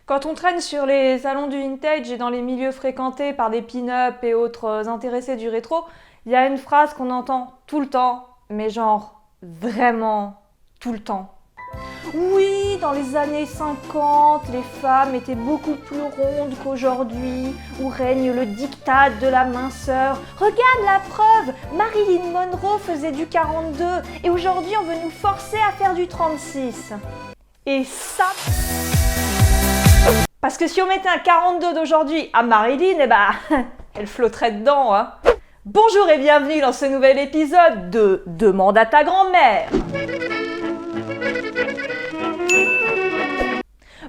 Quand on traîne sur les salons du vintage et dans les milieux fréquentés par des pin-up et autres intéressés du rétro, il y a une phrase qu'on entend tout le temps, mais genre vraiment tout le temps. Oui, dans les années 50, les femmes étaient beaucoup plus rondes qu'aujourd'hui, où règne le diktat de la minceur. Regarde la preuve, Marilyn Monroe faisait du 42 et aujourd'hui on veut nous forcer à faire du 36. Et ça... Parce que si on mettait un 42 d'aujourd'hui à Marilyn, eh ben, elle flotterait dedans, hein. Bonjour et bienvenue dans ce nouvel épisode de Demande à ta grand-mère.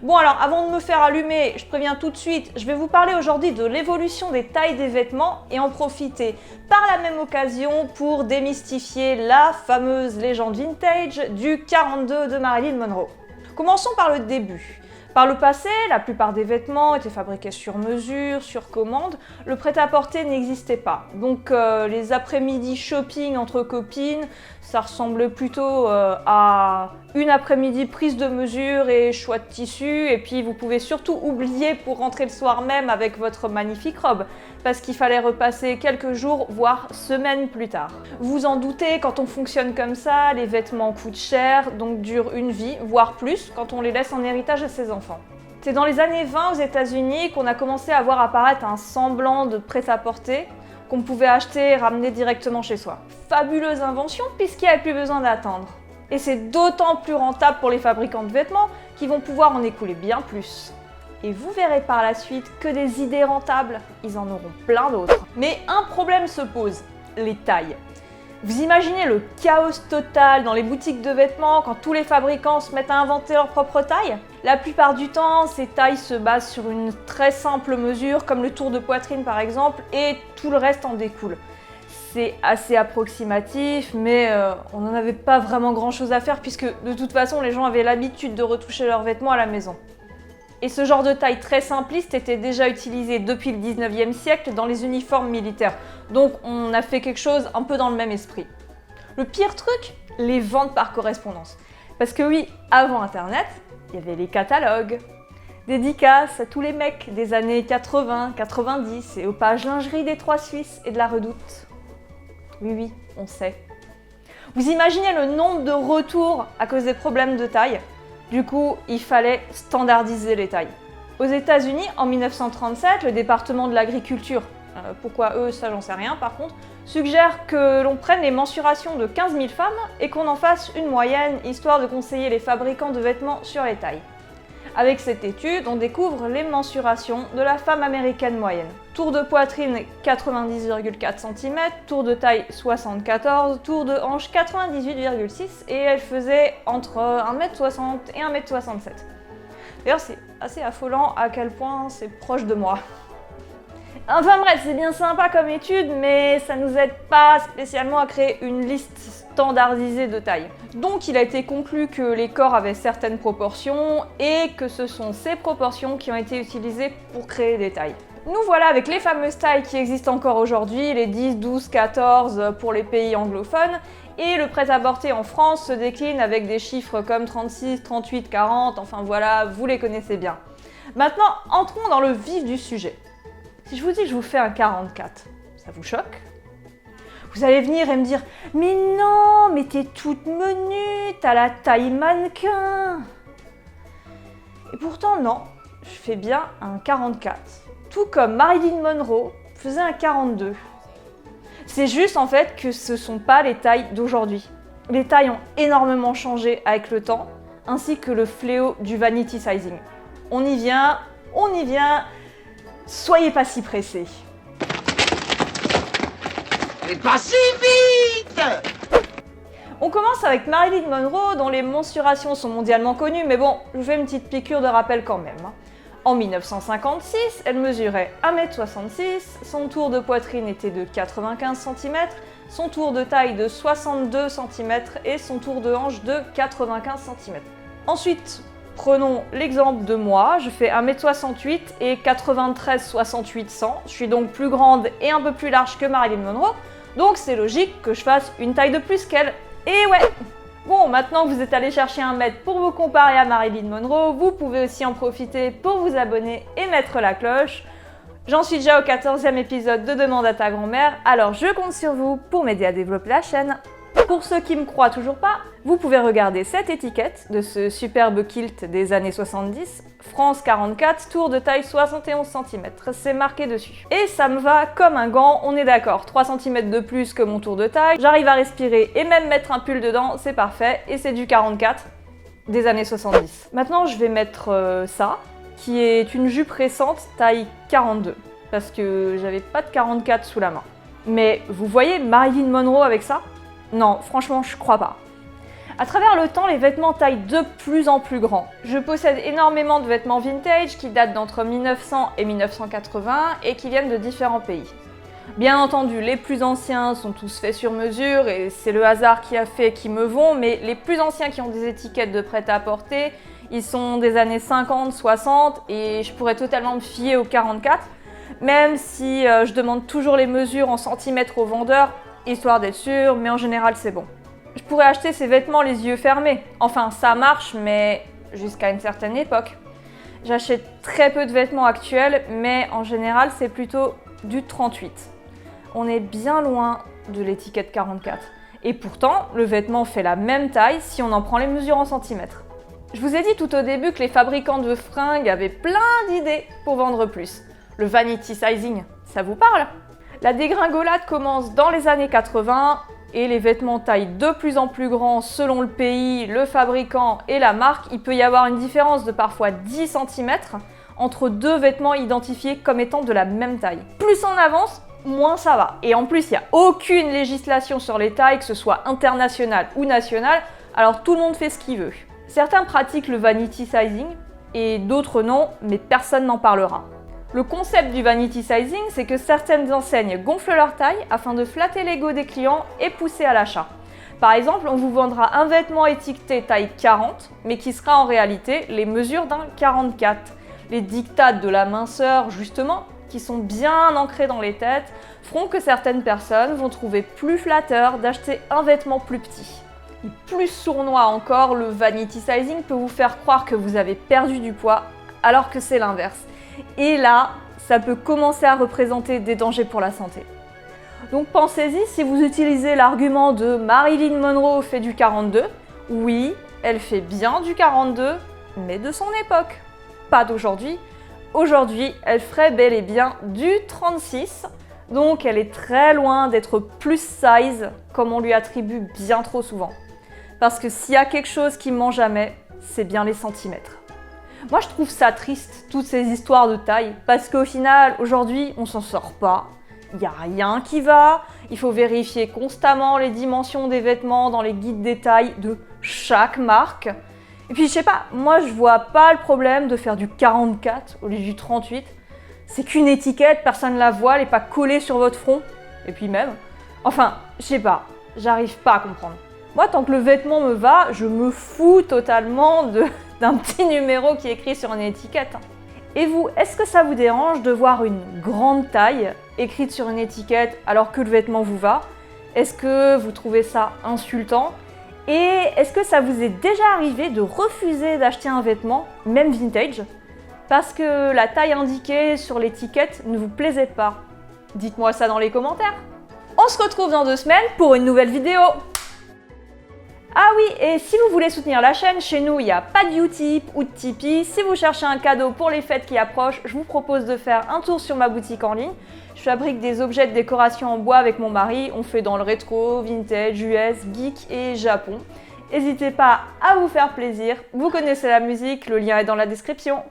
Bon alors, avant de me faire allumer, je préviens tout de suite, je vais vous parler aujourd'hui de l'évolution des tailles des vêtements et en profiter par la même occasion pour démystifier la fameuse légende vintage du 42 de Marilyn Monroe. Commençons par le début. Par le passé, la plupart des vêtements étaient fabriqués sur mesure, sur commande. Le prêt-à-porter n'existait pas. Donc les après-midi shopping entre copines, ça ressemblait plutôt à une après-midi prise de mesure et choix de tissu. Et puis vous pouvez surtout oublier pour rentrer le soir même avec votre magnifique robe, parce qu'il fallait repasser quelques jours, voire semaines plus tard. Vous en doutez, quand on fonctionne comme ça, les vêtements coûtent cher, donc durent une vie, voire plus, quand on les laisse en héritage à ses enfants. C'est dans les années 20 aux États-Unis qu'on a commencé à voir apparaître un semblant de prêt-à-porter qu'on pouvait acheter et ramener directement chez soi. Fabuleuse invention puisqu'il n'y avait plus besoin d'attendre. Et c'est d'autant plus rentable pour les fabricants de vêtements qui vont pouvoir en écouler bien plus. Et vous verrez par la suite que des idées rentables, ils en auront plein d'autres. Mais un problème se pose, les tailles. Vous imaginez le chaos total dans les boutiques de vêtements quand tous les fabricants se mettent à inventer leur propre taille? La plupart du temps, ces tailles se basent sur une très simple mesure, comme le tour de poitrine par exemple, et tout le reste en découle. C'est assez approximatif, mais on n'en avait pas vraiment grand chose à faire puisque de toute façon les gens avaient l'habitude de retoucher leurs vêtements à la maison. Et ce genre de taille très simpliste était déjà utilisé depuis le 19e siècle dans les uniformes militaires. Donc on a fait quelque chose un peu dans le même esprit. Le pire truc, les ventes par correspondance. Parce que oui, avant Internet, il y avait les catalogues. Dédicaces à tous les mecs des années 80, 90 et aux pages lingerie des Trois Suisses et de la Redoute. Oui, on sait. Vous imaginez le nombre de retours à cause des problèmes de taille? Du coup, il fallait standardiser les tailles. Aux États-Unis, en 1937, le département de l'agriculture, pourquoi eux, ça j'en sais rien par contre, suggère que l'on prenne les mensurations de 15 000 femmes et qu'on en fasse une moyenne, histoire de conseiller les fabricants de vêtements sur les tailles. Avec cette étude, on découvre les mensurations de la femme américaine moyenne. Tour de poitrine 90,4 cm, tour de taille 74, tour de hanche 98,6 et elle faisait entre 1m60 et 1m67. D'ailleurs, c'est assez affolant à quel point c'est proche de moi. Enfin bref, c'est bien sympa comme étude, mais ça nous aide pas spécialement à créer une liste standardisée de taille. Donc il a été conclu que les corps avaient certaines proportions et que ce sont ces proportions qui ont été utilisées pour créer des tailles. Nous voilà avec les fameuses tailles qui existent encore aujourd'hui, les 10, 12, 14 pour les pays anglophones, et le prêt-à-porter en France se décline avec des chiffres comme 36, 38, 40, enfin voilà, vous les connaissez bien. Maintenant, entrons dans le vif du sujet. Si je vous dis que je vous fais un 44, ça vous choque? Vous allez venir et me dire « Mais non, mais t'es toute menue, t'as la taille mannequin !» Et pourtant non, je fais bien un 44. Tout comme Marilyn Monroe faisait un 42. C'est juste en fait que ce ne sont pas les tailles d'aujourd'hui. Les tailles ont énormément changé avec le temps, ainsi que le fléau du vanity sizing. On y vient, soyez pas si pressés. Mais pas si vite! On commence avec Marilyn Monroe, dont les mensurations sont mondialement connues, mais bon, je vous fais une petite piqûre de rappel quand même. En 1956, elle mesurait 1m66, son tour de poitrine était de 95 cm, son tour de taille de 62 cm et son tour de hanche de 95 cm. Ensuite, prenons l'exemple de moi, je fais 1m68 et 93-68 100, je suis donc plus grande et un peu plus large que Marilyn Monroe, donc c'est logique que je fasse une taille de plus qu'elle. Et ouais, Bon, maintenant que vous êtes allé chercher un maître pour vous comparer à Marilyn Monroe, vous pouvez aussi en profiter pour vous abonner et mettre la cloche. J'en suis déjà au 14e épisode de Demande à ta grand-mère, alors je compte sur vous pour m'aider à développer la chaîne. Pour ceux qui me croient toujours pas, vous pouvez regarder cette étiquette de ce superbe kilt des années 70, France 44, tour de taille 71 cm, c'est marqué dessus. Et ça me va comme un gant, on est d'accord, 3 cm de plus que mon tour de taille, j'arrive à respirer et même mettre un pull dedans, c'est parfait, et c'est du 44 des années 70. Maintenant je vais mettre ça, qui est une jupe récente taille 42, parce que j'avais pas de 44 sous la main. Mais vous voyez Marilyn Monroe avec ça ? Non, franchement, je crois pas. À travers le temps, les vêtements taillent de plus en plus grands. Je possède énormément de vêtements vintage qui datent d'entre 1900 et 1980 et qui viennent de différents pays. Bien entendu, les plus anciens sont tous faits sur mesure et c'est le hasard qui a fait qu'ils me vont, mais les plus anciens qui ont des étiquettes de prêt-à-porter, ils sont des années 50, 60 et je pourrais totalement me fier au 44, même si je demande toujours les mesures en centimètres au vendeur, histoire d'être sûr, mais en général c'est bon. Je pourrais acheter ces vêtements les yeux fermés. Enfin, ça marche, mais jusqu'à une certaine époque. J'achète très peu de vêtements actuels, mais en général c'est plutôt du 38. On est bien loin de l'étiquette 44. Et pourtant, le vêtement fait la même taille si on en prend les mesures en centimètres. Je vous ai dit tout au début que les fabricants de fringues avaient plein d'idées pour vendre plus. Le vanity sizing, ça vous parle ? La dégringolade commence dans les années 80 et les vêtements taillent de plus en plus grands selon le pays, le fabricant et la marque. Il peut y avoir une différence de parfois 10 cm entre deux vêtements identifiés comme étant de la même taille. Plus on avance, moins ça va. Et en plus, il n'y a aucune législation sur les tailles, que ce soit internationale ou nationale, alors tout le monde fait ce qu'il veut. Certains pratiquent le vanity sizing et d'autres non, mais personne n'en parlera. Le concept du vanity sizing, c'est que certaines enseignes gonflent leur taille afin de flatter l'ego des clients et pousser à l'achat. Par exemple, on vous vendra un vêtement étiqueté taille 40, mais qui sera en réalité les mesures d'un 44. Les diktats de la minceur, justement, qui sont bien ancrés dans les têtes, feront que certaines personnes vont trouver plus flatteur d'acheter un vêtement plus petit. Et plus sournois encore, le vanity sizing peut vous faire croire que vous avez perdu du poids, alors que c'est l'inverse. Et là, ça peut commencer à représenter des dangers pour la santé. Donc pensez-y si vous utilisez l'argument de Marilyn Monroe fait du 42. Oui, elle fait bien du 42, mais de son époque. Pas d'aujourd'hui. Aujourd'hui, elle ferait bel et bien du 36. Donc elle est très loin d'être plus size comme on lui attribue bien trop souvent. Parce que s'il y a quelque chose qui ment jamais, c'est bien les centimètres. Moi, je trouve ça triste, toutes ces histoires de taille, parce qu'au final, aujourd'hui, on s'en sort pas. Il n'y a rien qui va. Il faut vérifier constamment les dimensions des vêtements dans les guides des tailles de chaque marque. Et puis, je sais pas, moi, je vois pas le problème de faire du 44 au lieu du 38. C'est qu'une étiquette, personne la voit, elle n'est pas collée sur votre front. Et puis même, enfin, je sais pas, j'arrive pas à comprendre. Moi, tant que le vêtement me va, je me fous totalement d'un petit numéro qui est écrit sur une étiquette. Et vous, est-ce que ça vous dérange de voir une grande taille écrite sur une étiquette alors que le vêtement vous va? Est-ce que vous trouvez ça insultant? Et est-ce que ça vous est déjà arrivé de refuser d'acheter un vêtement, même vintage, parce que la taille indiquée sur l'étiquette ne vous plaisait pas? Dites-moi ça dans les commentaires. On se retrouve dans 2 semaines pour une nouvelle vidéo. Ah oui, et si vous voulez soutenir la chaîne, chez nous, il n'y a pas de Utip ou de Tipeee. Si vous cherchez un cadeau pour les fêtes qui approchent, je vous propose de faire un tour sur ma boutique en ligne. Je fabrique des objets de décoration en bois avec mon mari. On fait dans le rétro, vintage, US, geek et Japon. N'hésitez pas à vous faire plaisir. Vous connaissez la musique, le lien est dans la description.